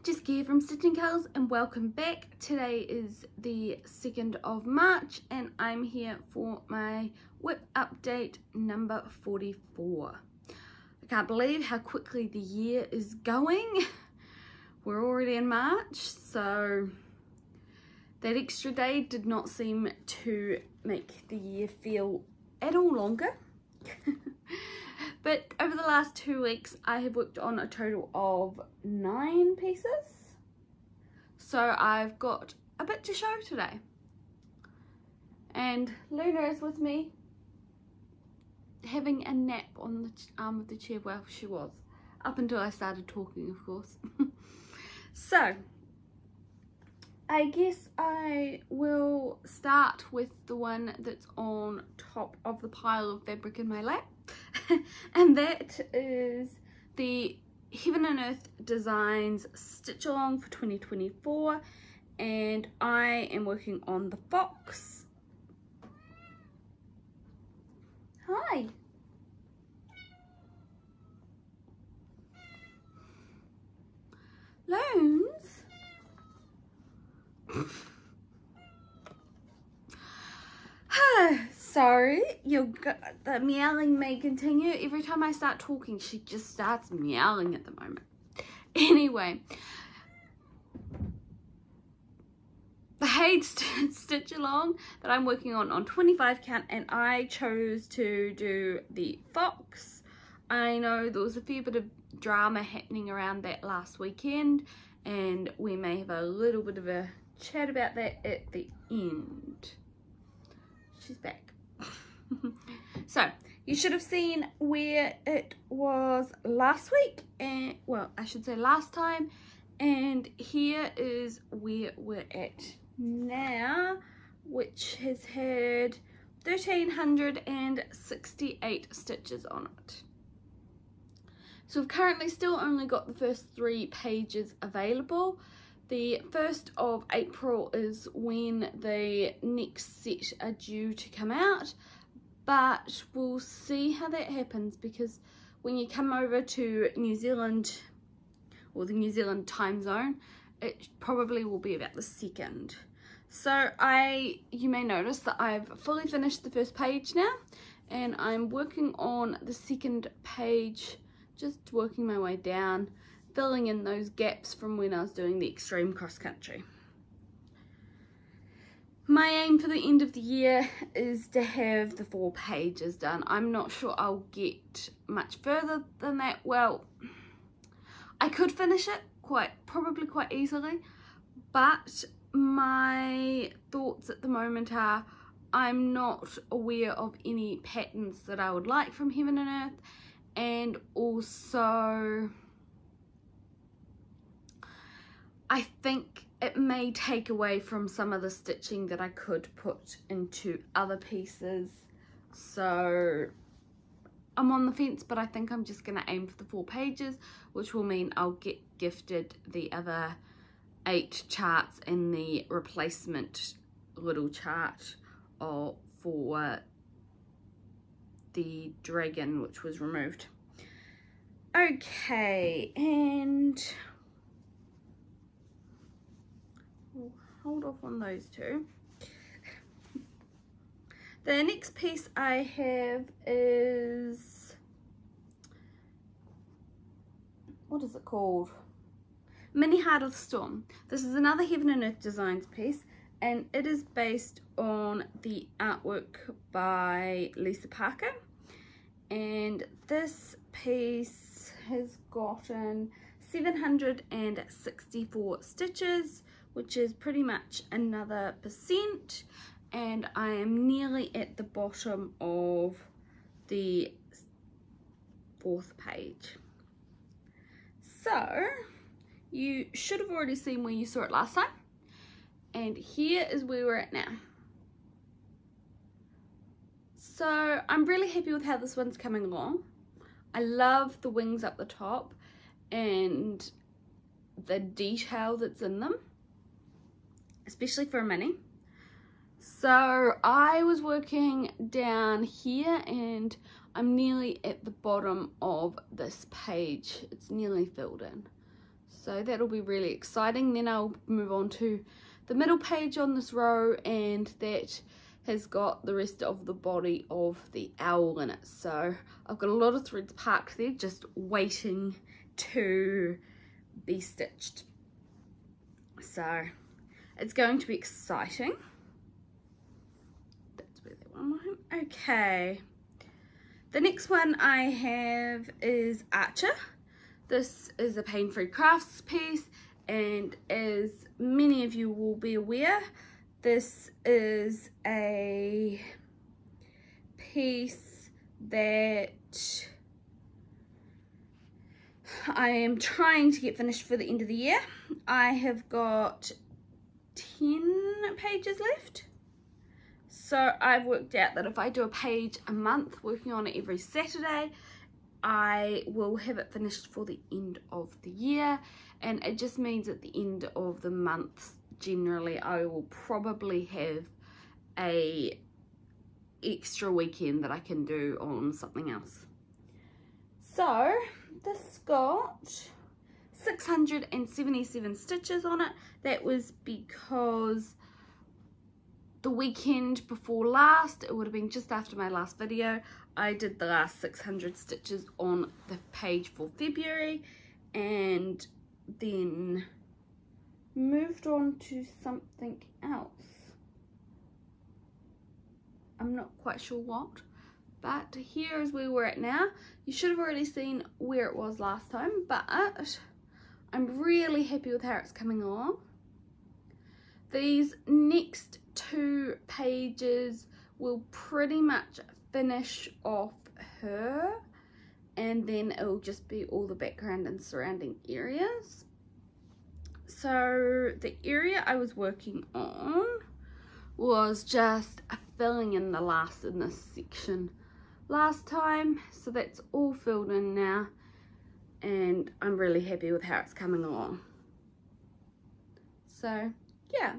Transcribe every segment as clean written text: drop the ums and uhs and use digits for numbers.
Jessica here from Stitching Colours and welcome back. Today is the 2nd of March and I'm here for my whip update number 44. I can't believe how quickly the year is going. We're already in March, so that extra day did not seem to make the year feel at all longer. But over the last 2 weeks, I have worked on a total of 9 pieces. So I've got a bit to show today. And Luna is with me, having a nap on the arm of the chair. Well, she was, up until I started talking, of course. So, I guess I will start with the one that's on top of the pile of fabric in my lap. And that is the Heaven and Earth Designs Stitch Along for 2024, and I am working on the fox. Hi. Loons. Sorry, the meowing may continue. Every time I start talking, she just starts meowing at the moment. Anyway, the Haid Stitch Along that I'm working on 25 count, and I chose to do the fox. I know there was a fair bit of drama happening around that last weekend, and we may have a little bit of a chat about that at the end. She's back. So you should have seen where it was last week, and well, I should say last time, and here is where we're at now, which has had 1,368 stitches on it. So we've currently still only got the first 3 pages available. The 1st of April is when the next set are due to come out, but we'll see how that happens, because when you come over to New Zealand, or the New Zealand time zone, it probably will be about the 2nd. So you may notice that I've fully finished the first page now, and I'm working on the 2nd page, just working my way down, filling in those gaps from when I was doing the extreme cross country. My aim for the end of the year is to have the 4 pages done. I'm not sure I'll get much further than that. Well, I could finish it probably quite easily, but my thoughts at the moment are I'm not aware of any patterns that I would like from Heaven and Earth, and also I think it may take away from some of the stitching that I could put into other pieces. So I'm on the fence, but I think I'm just going to aim for the 4 pages, which will mean I'll get gifted the other 8 charts and the replacement little chart for the dragon, which was removed. Okay, and we'll hold off on those 2. The next piece I have is, what is it called? Mini Heart of the Storm. This is another Heaven and Earth Designs piece, and it is based on the artwork by Lisa Parker, and this piece has gotten 764 stitches, which is pretty much another %, and I am nearly at the bottom of the 4th page. So you should have already seen where you saw it last time, and here is where we're at now. So I'm really happy with how this one's coming along. I love the wings up the top and the detail that's in them, especially for a mini. So I was working down here and I'm nearly at the bottom of this page. It's nearly filled in. So that'll be really exciting. Then I'll move on to the middle page on this row, and that has got the rest of the body of the owl in it. So I've got a lot of threads parked there just waiting to be stitched. So it's going to be exciting. That's where that one went. Okay. The next one I have is Archer. This is a pain-free crafts piece, and as many of you will be aware, this is a piece that I am trying to get finished for the end of the year. I have got 10 pages left. So I've worked out that if I do a page a month, working on it every Saturday, I will have it finished for the end of the year. And it just means at the end of the month, generally, I will probably have a extra weekend that I can do on something else. So this got 677 stitches on it. That was because the weekend before last, it would have been just after my last video, I did the last 600 stitches on the page for February, and then moved on to something else. I'm not quite sure what, but here is where we're at now. You should have already seen where it was last time, but I'm really happy with how it's coming along. These next 2 pages will pretty much finish off her, and then it'll just be all the background and surrounding areas. So the area I was working on was just filling in the last in this section last time, so that's all filled in now, and I'm really happy with how it's coming along. So yeah,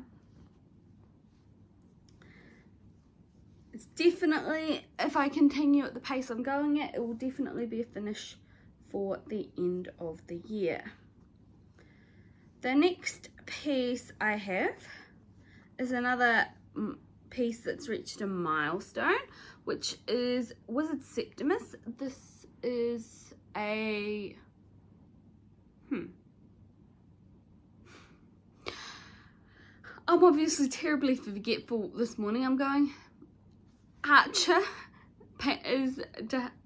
it's definitely, if I continue at the pace I'm going at, it will definitely be a finish for the end of the year. The next piece I have is another piece that's reached a milestone, which is Wizard Septimus. This is a I'm obviously terribly forgetful this morning. I'm going Archer is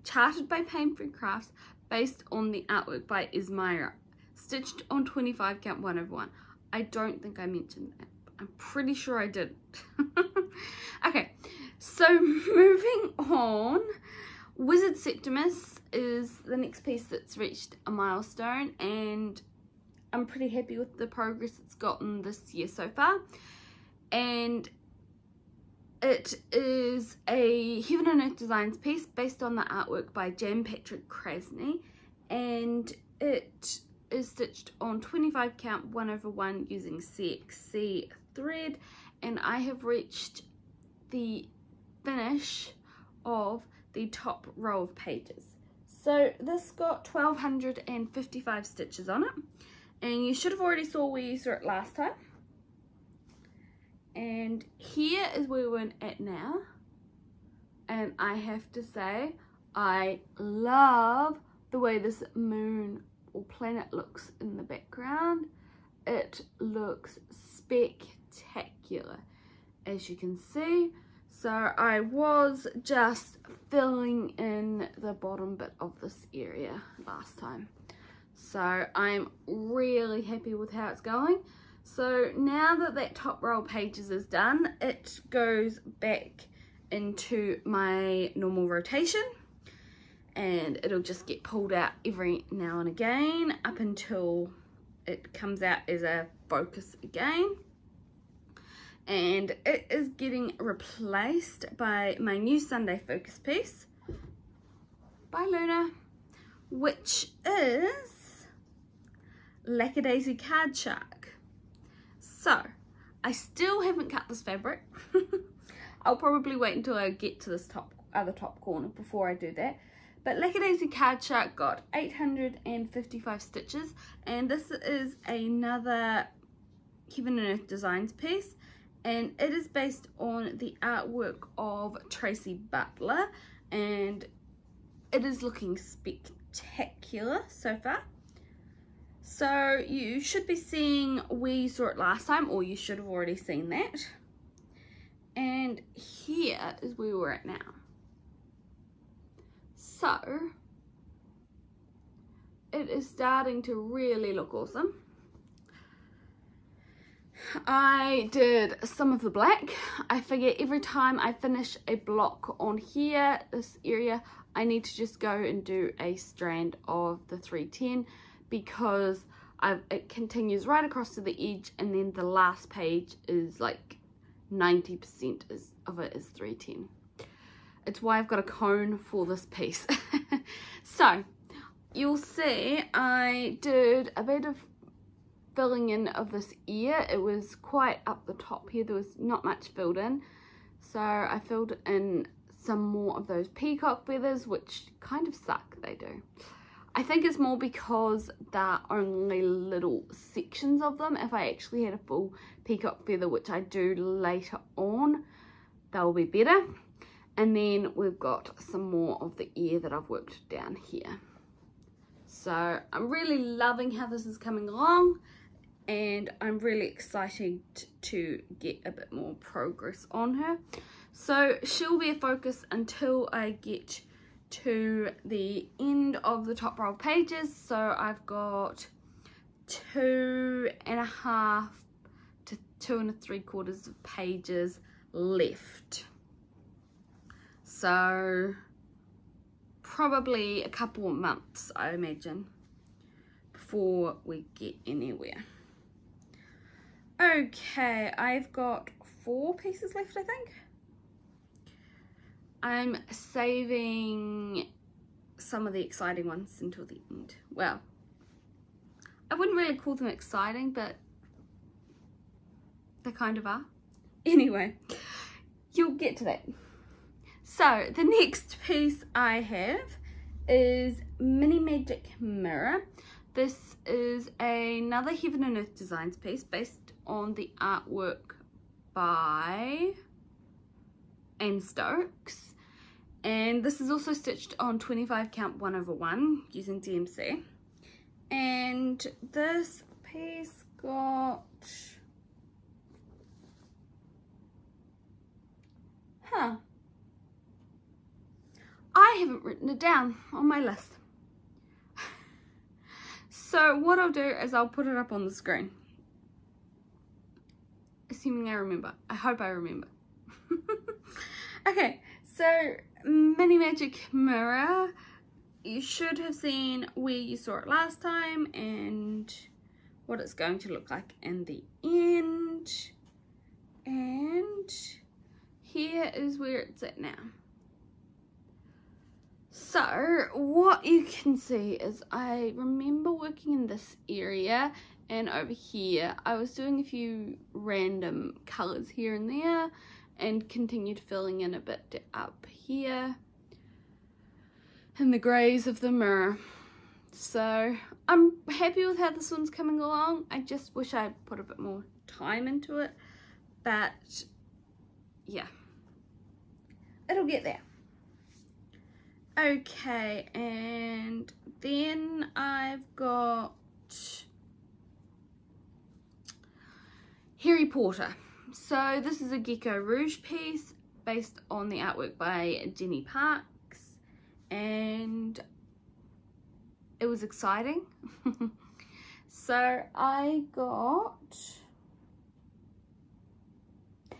charted by Pain-Free Crafts, based on the artwork by Ismaira, stitched on 25 count 1/1. I don't think I mentioned that. I'm pretty sure I didn't. Okay, so moving on, Wizard Septimus is the next piece that's reached a milestone, and I'm pretty happy with the progress it's gotten this year so far. And it is a Heaven and Earth Designs piece based on the artwork by Jan Patrick Krasny, and it is stitched on 25 count 1/1 using CXC thread, and I have reached the finish of the top row of pages. So this got 1255 stitches on it, and you should have already saw where you saw it last time. And here is where we're at now, and I have to say I love the way this moon or planet looks in the background. It looks spectacular, as you can see. So I was just filling in the bottom bit of this area last time, so I'm really happy with how it's going. So now that that top row of pages is done, it goes back into my normal rotation, and it'll just get pulled out every now and again up until it comes out as a focus again. And it is getting replaced by my new Sunday focus piece by Luna, which is Lackadaisy Card Shark. So I still haven't cut this fabric. I'll probably wait until I get to this other top corner before I do that, But Lackadaisy Card Shark got 855 stitches, and this is another Heaven and Earth Designs piece, and it is based on the artwork of Tracy Butler, and it is looking spectacular so far. So you should be seeing where you saw it last time, or you should have already seen that. And here is where we're at now. So it is starting to really look awesome. I did some of the black. I figure every time I finish a block on here, this area, I need to just go and do a strand of the 310, because it continues right across to the edge, and then the last page is like 90% of it is 310. It's why I've got a cone for this piece. So you'll see I did a bit of filling in of this ear. It was quite up the top here, there was not much filled in, so I filled in some more of those peacock feathers, which kind of suck, they do. I think it's more because there are only little sections of them. If I actually had a full peacock feather, which I do later on, they'll be better. And then we've got some more of the ear that I've worked down here. So I'm really loving how this is coming along, and I'm really excited to get a bit more progress on her. So she'll be a focus until I get to the end of the top row of pages. So I've got 2.5 to 2 3/4 of pages left. So probably a couple of months, I imagine, before we get anywhere. Okay, I've got 4 pieces left, I think. I'm saving some of the exciting ones until the end. Well, I wouldn't really call them exciting, but they kind of are. Anyway, you'll get to that. So the next piece I have is Mini Magic Mirror. This is another Heaven and Earth Designs piece based on the artwork by Anne Stokes, and this is also stitched on 25 count 1/1 using DMC. And this piece got I haven't written it down on my list. So what I'll do is I'll put it up on the screen, assuming I remember. I hope I remember. Okay, so Mini Magic Mirror, you should have seen where you saw it last time and what it's going to look like in the end. And here is where it's at now. So what you can see is I remember working in this area, and over here I was doing a few random colours here and there and continued filling in a bit up here in the greys of the mirror. So I'm happy with how this one's coming along. I just wish I put a bit more time into it, but yeah, it'll get there. Okay, and then I've got Harry Potter. So this is a Gecko Rouge piece based on the artwork by Jenny Parks, and it was exciting. So I got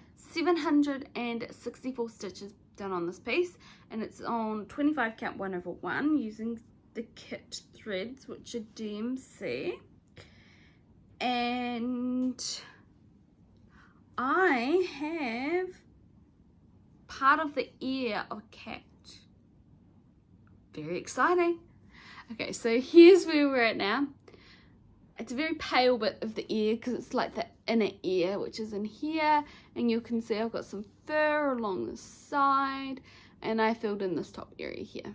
764 stitches done on this piece, and it's on 25 count 1/1 using the kit threads, which are DMC. And I have part of the ear of a cat. Very exciting. Okay, so here's where we're at now. It's a very pale bit of the ear because it's like the inner ear, which is in here, and you can see I've got some fur along the side, and I filled in this top area here.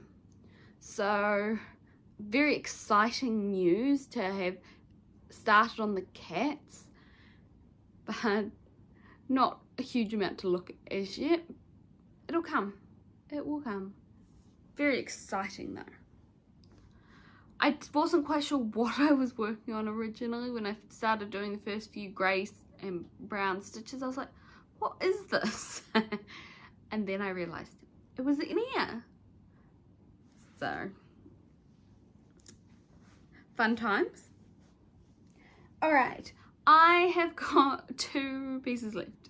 So very exciting news to have started on the cats, but not a huge amount to look at as yet. It'll come. It will come. Very exciting though. I wasn't quite sure what I was working on originally when I started doing the first few grey and brown stitches. I was like, what is this? And then I realised it was an ear. So, fun times. Alright, I have got 2 pieces left.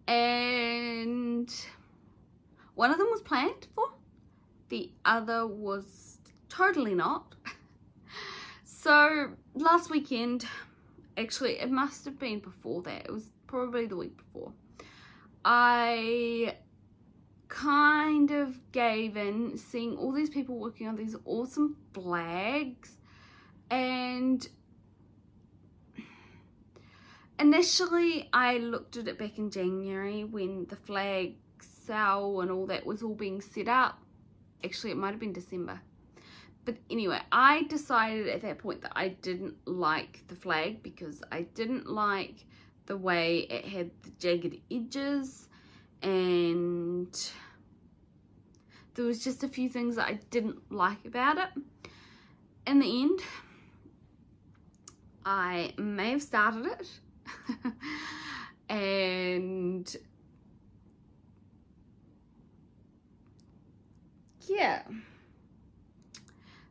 And one of them was planned for. The other was totally not. So last weekend, actually it must have been before that, it was probably the week before, I kind of gave in seeing all these people working on these awesome flags. And initially I looked at it back in January when the flag sale and all that was all being set up. Actually it might have been December. But anyway, I decided at that point that I didn't like the flag because I didn't like the way it had the jagged edges, and there was just a few things that I didn't like about it. In the end, I may have started it and yeah.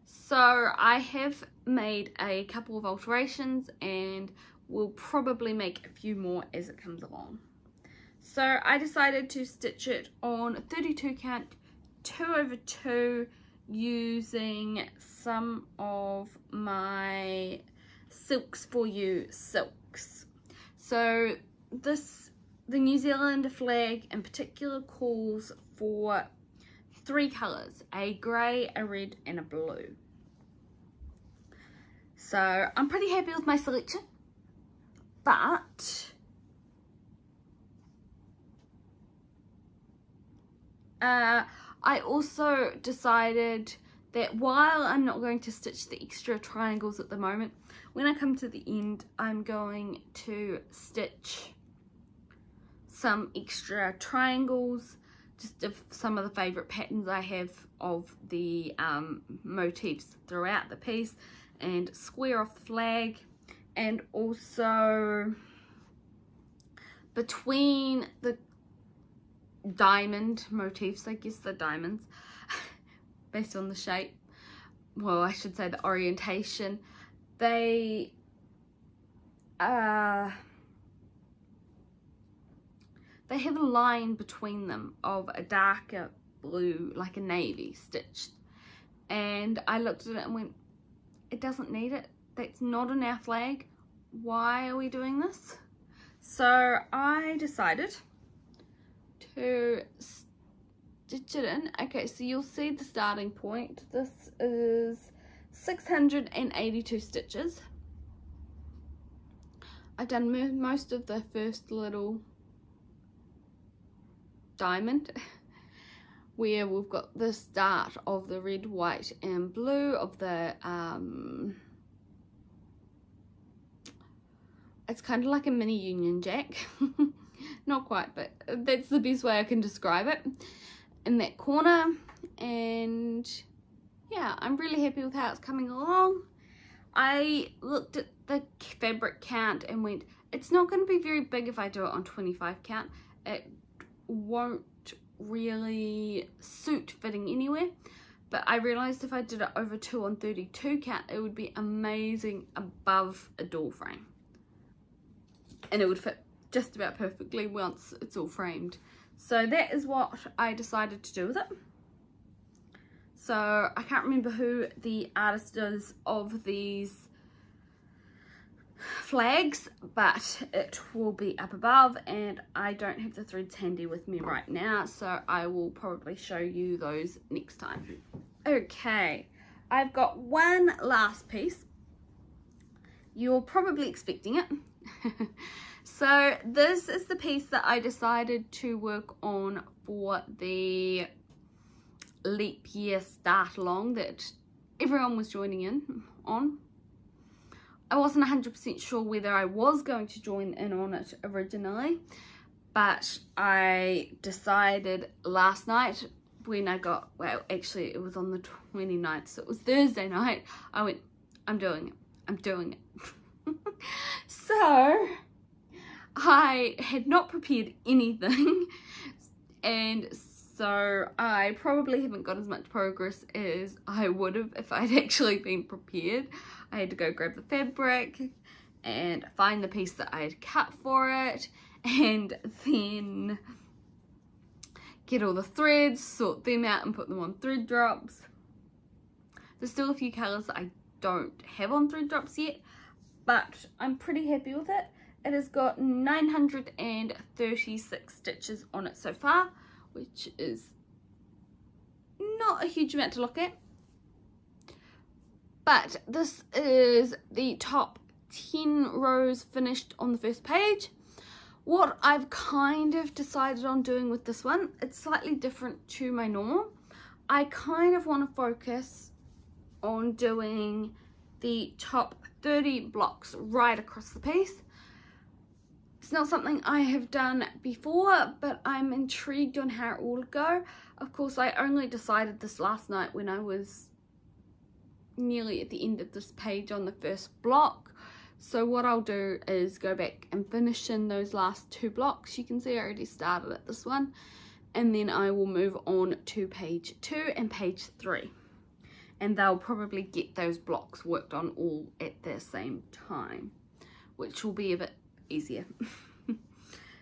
So I have made a couple of alterations and will probably make a few more as it comes along. So I decided to stitch it on 32 count 2/2 using some of my Silks for You silks. So the New Zealand flag in particular calls for 3 colours, a grey, a red and a blue. So I'm pretty happy with my selection, but I also decided that while I'm not going to stitch the extra triangles at the moment, when I come to the end I'm going to stitch some extra triangles, just of some of the favourite patterns I have of the motifs throughout the piece, and square off the flag, and also between the diamond motifs, I guess the diamonds, based on the shape, well I should say the orientation, they have a line between them of a darker blue, like a navy stitched, and I looked at it and went, it doesn't need it, that's not in our flag, why are we doing this? So I decided to stitch it in. Okay, so you'll see the starting point. This is 682 stitches. I've done most of the first little diamond where we've got the start of the red, white and blue of the it's kind of like a mini Union Jack. Not quite, but that's the best way I can describe it, in that corner. And yeah, I'm really happy with how it's coming along. I looked at the fabric count and went, it's not going to be very big if I do it on 25 count. It won't really suit fitting anywhere, but I realized if I did it over 2 on 32 count it would be amazing above a door frame, and it would fit just about perfectly once it's all framed. So that is what I decided to do with it. So I can't remember who the artist is of these flags, but it will be up above, and I don't have the threads handy with me right now, so I will probably show you those next time. Okay, I've got one last piece. You're probably expecting it. So this is the piece that I decided to work on for the leap year start along that everyone was joining in on. I wasn't 100% sure whether I was going to join in on it originally, but I decided last night when I got, well, actually it was on the 29th, so it was Thursday night, I went, I'm doing it, I'm doing it. So I had not prepared anything, and so I probably haven't got as much progress as I would have if I'd actually been prepared. I had to go grab the fabric and find the piece that I had cut for it, and then get all the threads, sort them out and put them on thread drops. There's still a few colours that I don't have on thread drops yet, but I'm pretty happy with it. It has got 936 stitches on it so far, which is not a huge amount to look at. But this is the top 10 rows finished on the first page. What I've kind of decided on doing with this one, it's slightly different to my normal. I kind of want to focus on doing the top 30 blocks right across the piece. It's not something I have done before, but I'm intrigued on how it will go. Of course, I only decided this last night when I was nearly at the end of this page on the first block. So what I'll do is go back and finish in those last 2 blocks. You can see I already started at this one, and then I will move on to page 2 and page 3, and they'll probably get those blocks worked on all at the same time, which will be a bit easier.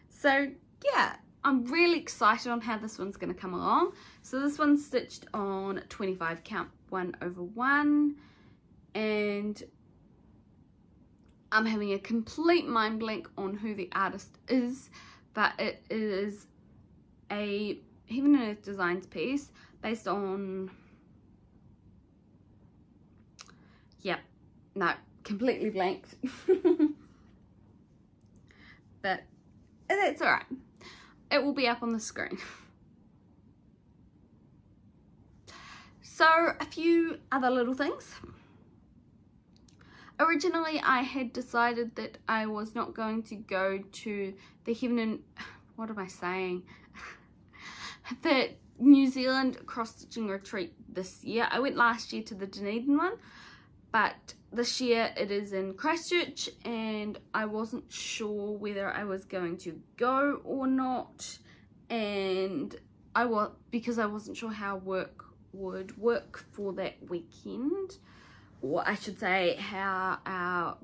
So yeah, I'm really excited on how this one's going to come along. So this one's stitched on 25 count 1/1, and I'm having a complete mind blank on who the artist is, but it is a Heaven and Earth Designs piece based on, yep, no, completely blanked. But that's alright. It will be up on the screen. So a few other little things. Originally I had decided that I was not going to go to the Heaven and, what am I saying? The New Zealand cross-stitching retreat this year. I went last year to the Dunedin one, but this year it is in Christchurch, and I wasn't sure whether I was going to go or not, and because I wasn't sure how work would work for that weekend, or I should say how our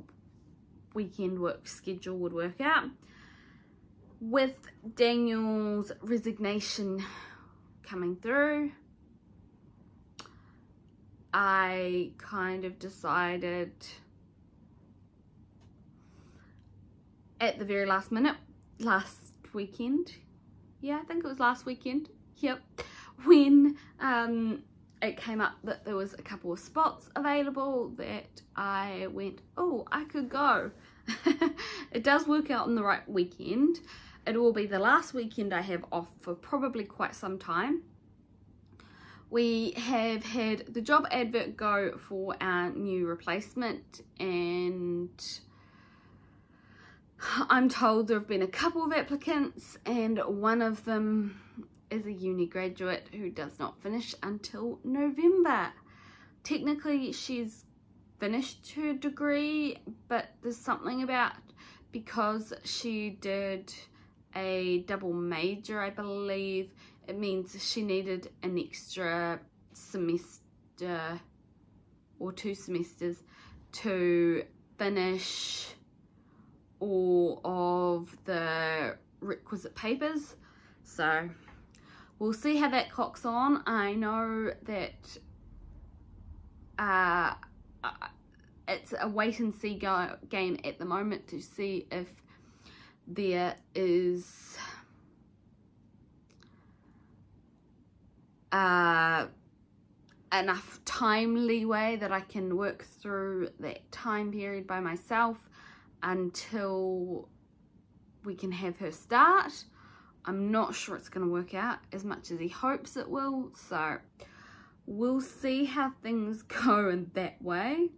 weekend work schedule would work out. With Daniel's resignation coming through, I kind of decided at the very last minute, last weekend, yeah, I think it was last weekend, yep, when it came up that there was a couple of spots available, that I went, oh, I could go. It does work out on the right weekend. It will be the last weekend I have off for probably quite some time. We have had the job advert go for our new replacement, and I'm told there have been a couple of applicants, and one of them is a uni graduate who does not finish until November. Technically she's finished her degree, but there's something about, because she did a double major, I believe, it means she needed an extra semester or 2 semesters to finish all of the requisite papers. So we'll see how that clocks on. I know that it's a wait and see game at the moment to see if there is enough time leeway that I can work through that time period by myself until we can have her start, I'm not sure it's going to work out as much as he hopes it will, so we'll see how things go in that way.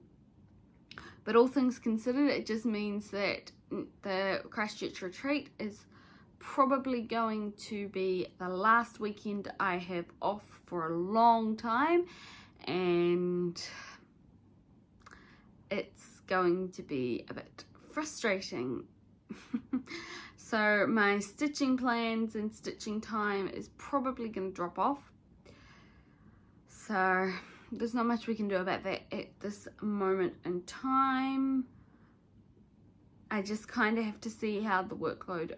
But all things considered, it just means that the Christchurch retreat is probably going to be the last weekend I have off for a long time, and it's going to be a bit frustrating. So my stitching plans and stitching time is probably going to drop off. So there's not much we can do about that at this moment in time. I just kind of have to see how the workload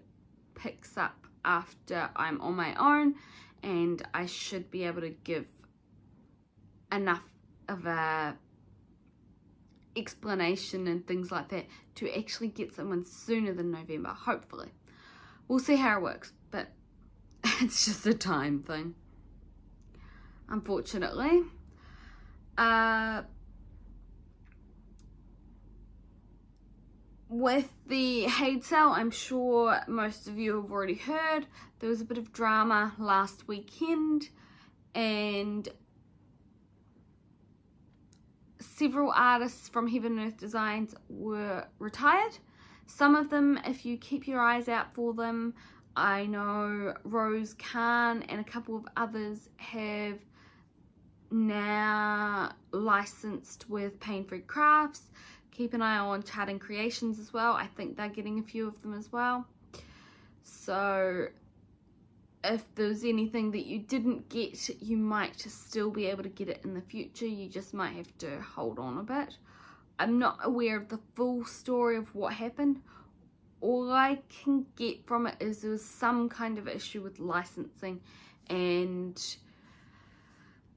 picks up after I'm on my own, and I should be able to give enough of a explanation and things like that to actually get someone sooner than November, hopefully. We'll see how it works, but it's just a time thing, unfortunately. With the Hayed sale, I'm sure most of you have already heard, there was a bit of drama last weekend, and several artists from Heaven and Earth Designs were retired. Some of them, if you keep your eyes out for them, I know Rose Khan and a couple of others have now licensed with Pain Free Crafts. Keep an eye on Charting Creations as well. I think they're getting a few of them as well. So if there's anything that you didn't get, you might still be able to get it in the future. You just might have to hold on a bit. I'm not aware of the full story of what happened. All I can get from it is there was some kind of issue with licensing, and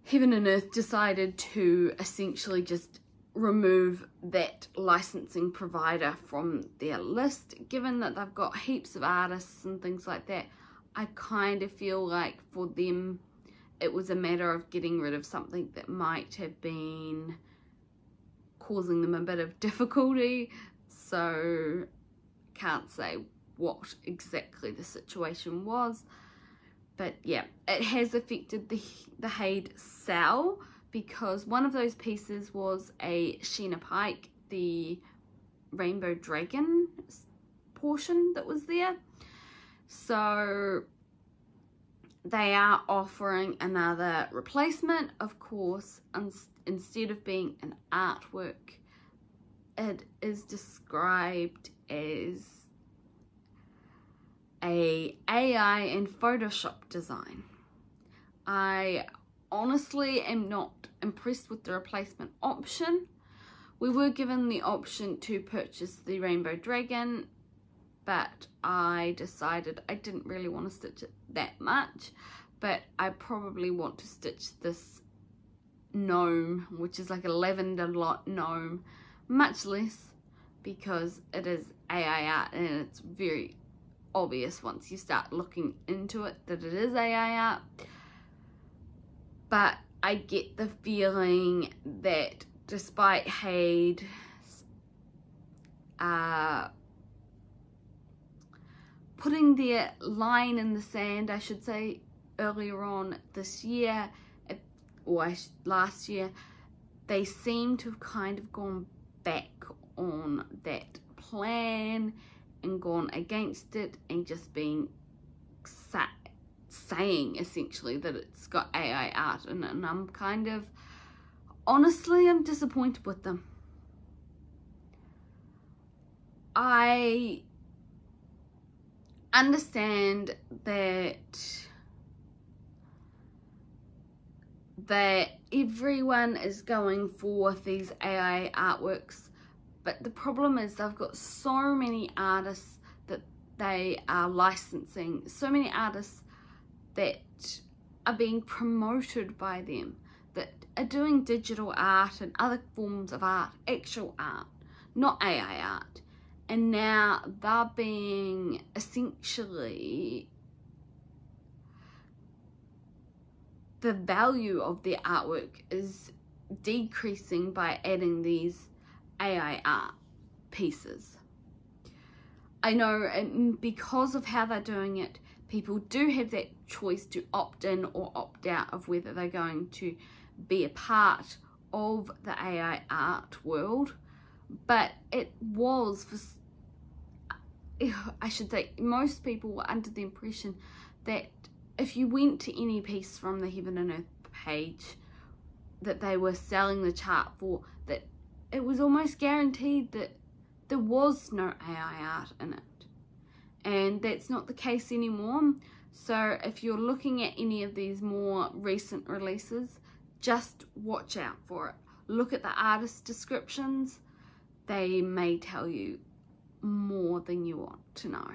Heaven and Earth decided to essentially just remove that licensing provider from their list. Given that they've got heaps of artists and things like that, I kind of feel like for them it was a matter of getting rid of something that might have been causing them a bit of difficulty. So can't say what exactly the situation was, but yeah, it has affected the Hayed sale, because one of those pieces was a Sheena Pike, the Rainbow Dragon portion that was there. So they are offering another replacement. Of course, instead of being an artwork, it is described as a AI and Photoshop design. I honestly am not impressed with the replacement option. We were given the option to purchase the Rainbow Dragon, but I decided I didn't really want to stitch it that much, but I probably want to stitch this gnome, which is like a lavender lot gnome, much less, because it is AI art and it's very obvious once you start looking into it that it is AI art. But I get the feeling that despite Hayed putting their line in the sand, I should say, earlier on this year, or last year, they seem to have kind of gone back on that plan and gone against it and just been saying essentially that it's got AI art in it, and I'm kind of, honestly, I'm disappointed with them. I understand that everyone is going for these AI artworks, but the problem is they've got so many artists that they are licensing, so many artists that are being promoted by them, that are doing digital art and other forms of art, actual art, not AI art. And now they're being essentially, the value of their artwork is decreasing by adding these AI art pieces. I know, and because of how they're doing it, people do have that choice to opt in or opt out of whether they're going to be a part of the AI art world. But it was, I should say, most people were under the impression that if you went to any piece from the Heaven and Earth page that they were selling the chart for, that it was almost guaranteed that there was no AI art in it. And that's not the case anymore. So if you're looking at any of these more recent releases, just watch out for it. Look at the artist descriptions. They may tell you more than you want to know.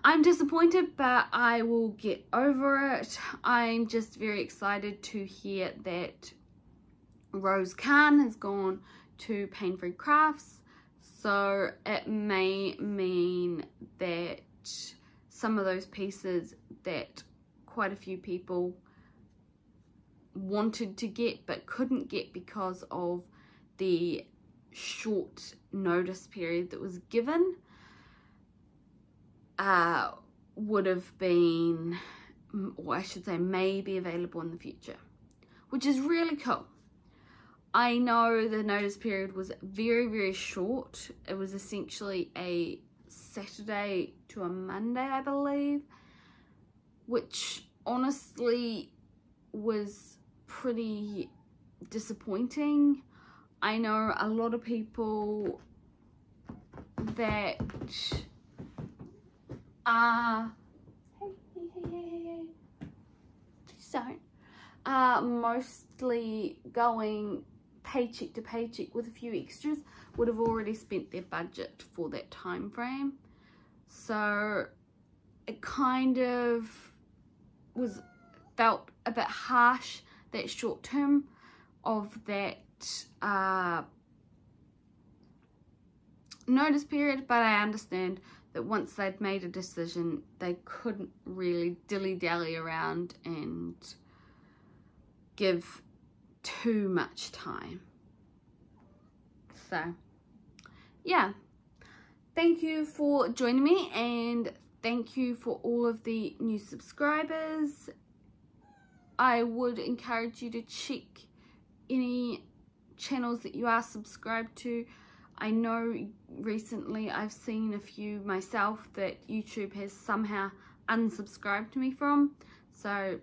I'm disappointed, but I will get over it. I'm just very excited to hear that Rose Khan has gone to Pain Free Crafts. So it may mean that some of those pieces that quite a few people wanted to get but couldn't get because of the short notice period that was given would have been, or I should say may be available in the future, which is really cool. I know the notice period was very, very short. It was essentially a Saturday to a Monday, I believe, which honestly was pretty disappointing. I know a lot of people that are, please don't, are mostly going paycheck to paycheck with a few extras, would have already spent their budget for that time frame. So it kind of felt a bit harsh, that short term of that notice period, but I understand that once they'd made a decision, they couldn't really dilly-dally around and give too much time. So yeah, thank you for joining me, and thank you for all of the new subscribers. I would encourage you to check any channels that you are subscribed to. I know recently I've seen a few myself that YouTube has somehow unsubscribed me from, so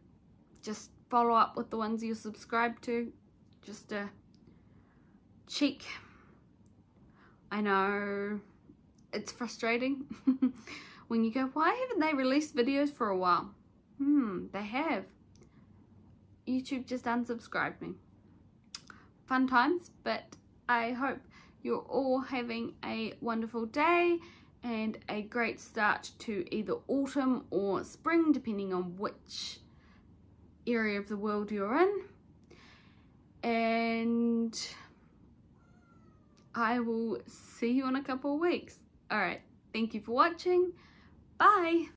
just follow up with the ones you're subscribed to, just to check. I know it's frustrating when you go, why haven't they released videos for a while? They have. YouTube just unsubscribed me. Fun times, but I hope you're all having a wonderful day and a great start to either autumn or spring, depending on which area of the world you're in. And I will see you in a couple of weeks. Alright, thank you for watching. Bye!